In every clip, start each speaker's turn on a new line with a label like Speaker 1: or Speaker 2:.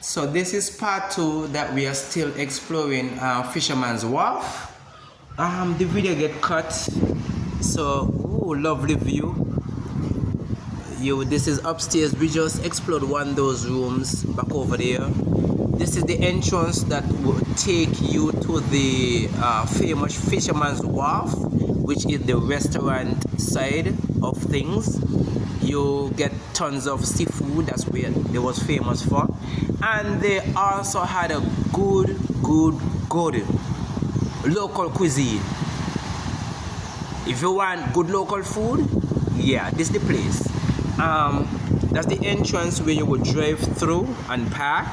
Speaker 1: So this is part 2 that we are still exploring Fisherman's Wharf. The video get cut, so lovely view. This is upstairs. We just explored one of those rooms back over there. This is the entrance that will take you to the famous Fisherman's Wharf, which is the restaurant side of things. You get tons of seafood. That's where they was famous for, and they also had a good local cuisine. If you want good local food, yeah, this is the place. That's the entrance where you would drive through and park.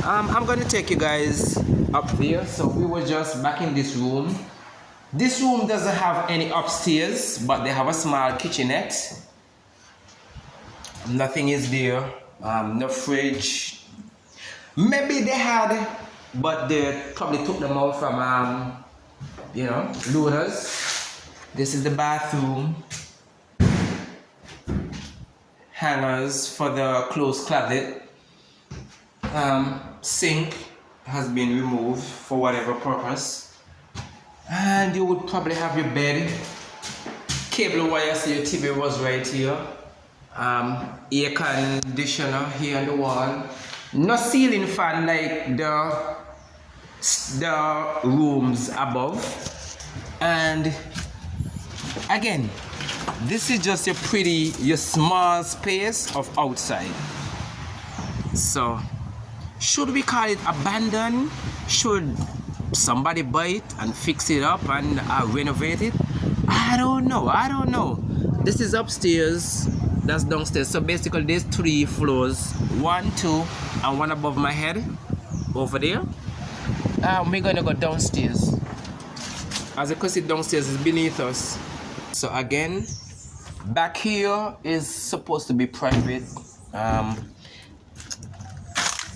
Speaker 1: I'm gonna take you guys up there. So we were just back in this room. This room doesn't have any upstairs, but they have a small kitchenette. Nothing is there. No fridge. Maybe they had, but they probably took them out from looters. This is the bathroom. Hangers for the clothes closet. Sink has been removed for whatever purpose. And you would probably have your bed. Cable wire, so your TV was right here. Air conditioner here on the wall. No ceiling fan like the rooms above. And again, this is just your small space of outside. So, should we call it abandoned? Should somebody buy it and fix it up and renovate it? I don't know. This is upstairs. That's downstairs. So basically there's 3 floors. 1, 2, and 1 above my head. Over there. We're gonna go downstairs. As you can see, downstairs is beneath us. So again, back here is supposed to be private.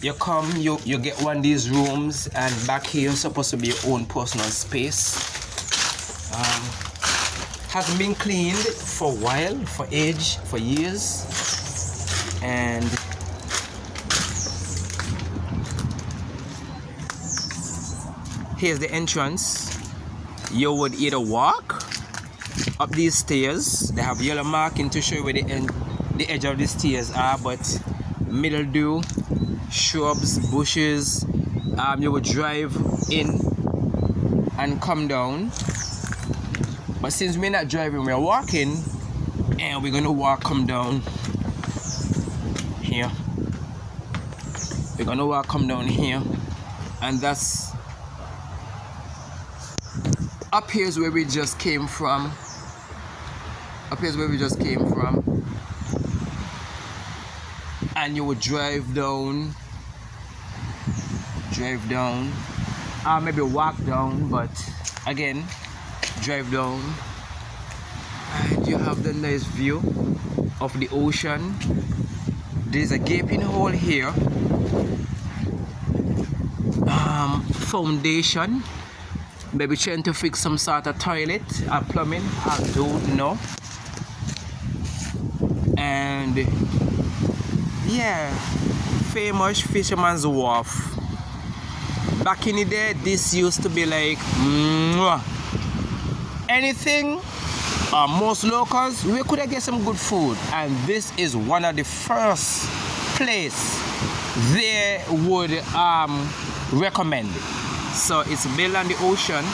Speaker 1: You come, you get one of these rooms, and back here is supposed to be your own personal space. Hasn't been cleaned for a while, for years. And here's the entrance. You would either walk up these stairs. They have yellow marking to show where the edge of the stairs are, but mildew, shrubs, bushes. You would drive in and come down. But since we're not driving, we're walking, and we're gonna come down here. We're gonna come down here, and that's up here is where we just came from. And you would drive down, maybe walk down, but again, drive down, and you have the nice view of the ocean. There's a gaping hole here. Foundation, maybe trying to fix some sort of toilet or plumbing, I don't know. And yeah, famous Fisherman's Wharf. Back in the day, this used to be like anything. Most locals, we could get some good food, and this is one of the first place they would recommend. So it's built on the ocean,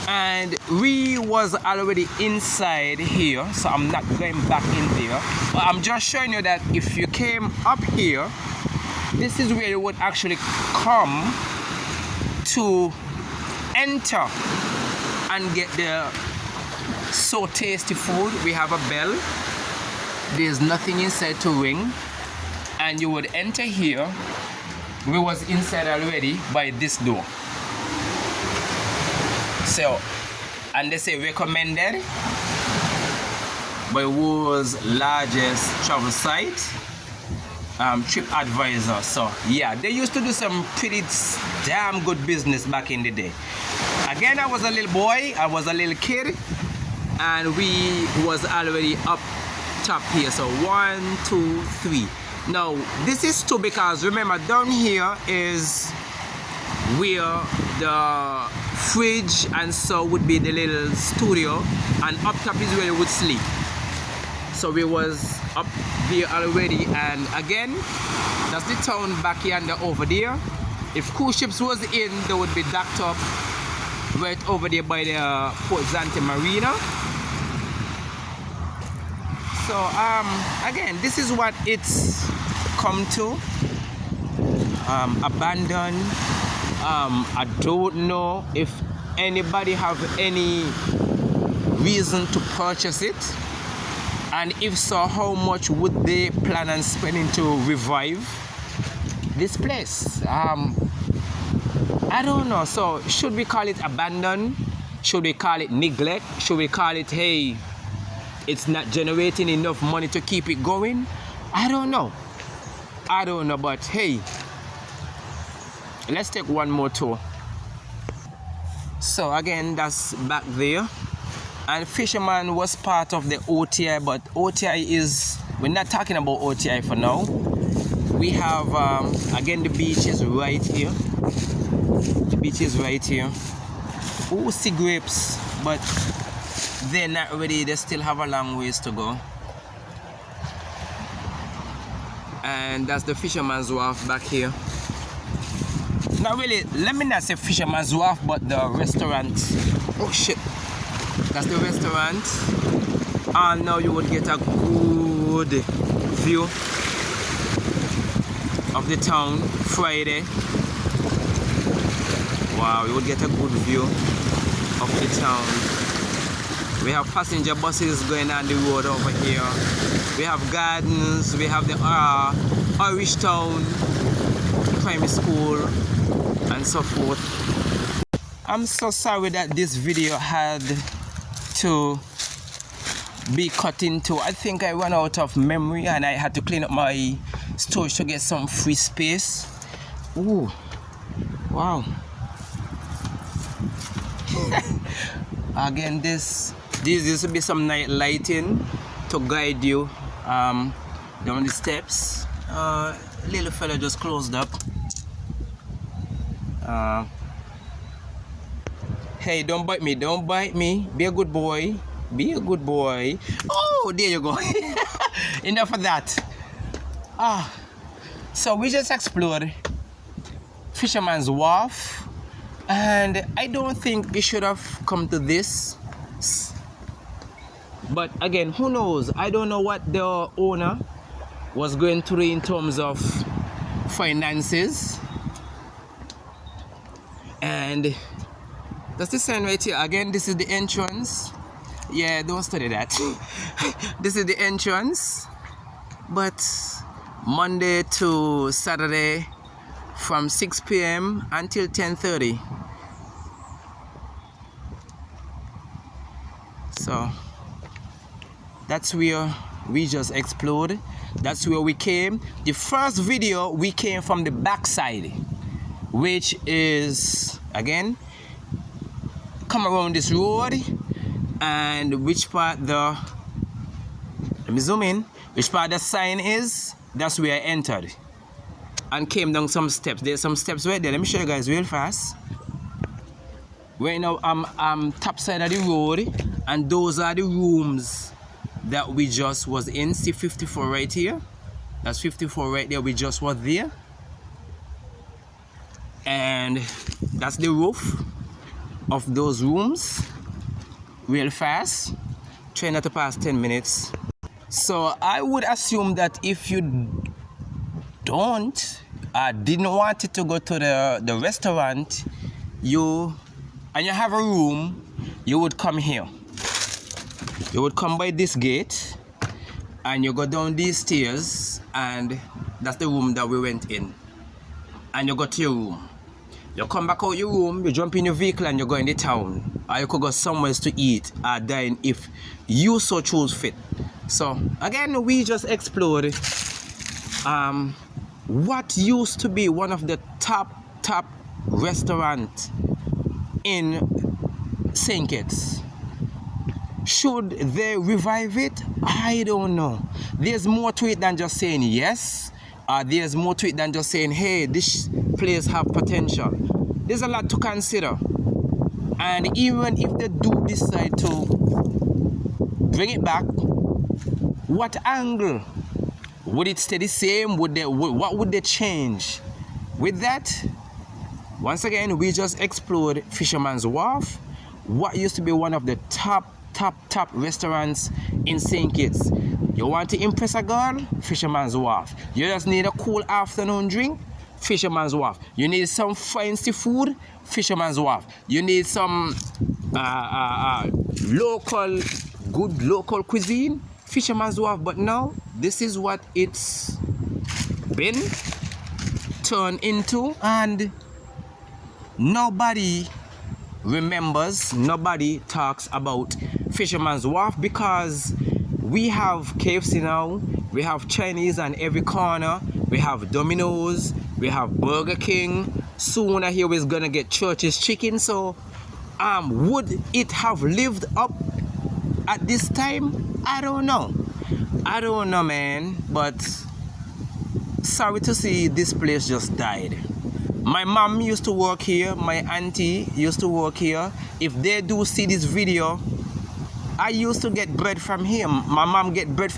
Speaker 1: and we was already inside here, so I'm not going back in there, but I'm just showing you that if you came up here, this is where you would actually come to enter and get the so tasty food. We have a bell. There's nothing inside to ring, and you would enter here. We was inside already by this door. So, and they say recommended by world's largest travel site, TripAdvisor. So yeah, they used to do some pretty damn good business back in the day. Again, I was a little boy, I was a little kid, and we was already up top here. So 1, 2, 3. Now this is two because remember down here is where the fridge and so would be the little studio, and up top is where you would sleep. So we was up there already, and again that's the town back yonder over there. If cruise ships was in, they would be docked up right over there by the Port Zante Marina. So again, this is what it's come to. Abandoned. I don't know if anybody have any reason to purchase it, and if so, how much would they plan on spending to revive this place? I don't know. So should we call it abandoned? Should we call it neglect? Should we call it, hey, it's not generating enough money to keep it going? I don't know, but hey, let's take one more tour. So again, that's back there, and Fisherman was part of the OTI, but OTI is, we're not talking about OTI for now. We have again, the beach is right here. The beach is right here. Oh, see grapes, but they're not ready. They still have a long ways to go. And that's the Fisherman's Wharf back here. Not really, let me not say Fisherman's Wharf, but the restaurant. Oh shit, that's the restaurant. And now you would get a good view of the town. Friday, wow, you would get a good view of the town. We have passenger buses going on the road over here. We have gardens. We have the Irish Town Primary School and so forth. I'm so sorry that this video had to be cut into. I think I ran out of memory and I had to clean up my storage to get some free space. Ooh, wow. Again, this will be some night lighting to guide you down the steps. Little fella just closed up. Hey, don't bite me, don't bite me. Be a good boy. Be a good boy. Oh, there you go. Enough of that. So we just explored Fisherman's Wharf, and I don't think we should have come to this. But again, who knows? I don't know what the owner was going through in terms of finances. And that's the sign right here. Again, this is the entrance. Yeah, don't study that. This is the entrance. But Monday to Saturday from 6 p.m. until 10:30. So that's where we just explored. That's where we came. The first video, we came from the backside, which is, again, come around this road, and which part let me zoom in, which part the sign is, that's where I entered and came down some steps. There's some steps right there. Let me show you guys real fast. Right now I'm top side of the road, and those are the rooms that we just was in. See 54 right here? That's 54 right there. We just was there. And that's the roof of those rooms. Real fast. Try not to pass 10 minutes. So I would assume that if you didn't want it to go to the restaurant, and you have a room, you would come here. You would come by this gate and you go down these stairs, and that's the room that we went in. And you go to your room. You come back out your room, you jump in your vehicle and you go in the town. Or you could go somewhere to eat or dine if you so choose fit. So again, we just explored what used to be one of the top restaurants in St. Kitts. Should they revive it? I don't know. There's more to it than just saying yes. there's more to it than just saying, hey, this place have potential. There's a lot to consider. And even if they do decide to bring it back, what angle? Would it stay the same? What would they change? With that, once again, we just explored Fisherman's Wharf, what used to be one of the top restaurants in St. Kitts. You want to impress a girl? Fisherman's Wharf. You just need a cool afternoon drink? Fisherman's Wharf. You need some fancy food? Fisherman's Wharf. You need some good local cuisine? Fisherman's Wharf. But now, this is what it's been turned into, and nobody remembers, nobody talks about Fisherman's Wharf, because we have KFC now, we have Chinese on every corner, we have Domino's, we have Burger King, soon I hear we're gonna get Church's Chicken. So would it have lived up at this time? I don't know, man. But sorry to see this place just died. My mom used to work here, my auntie used to work here. If they do see this video, I used to get bread from him. My mom get bread from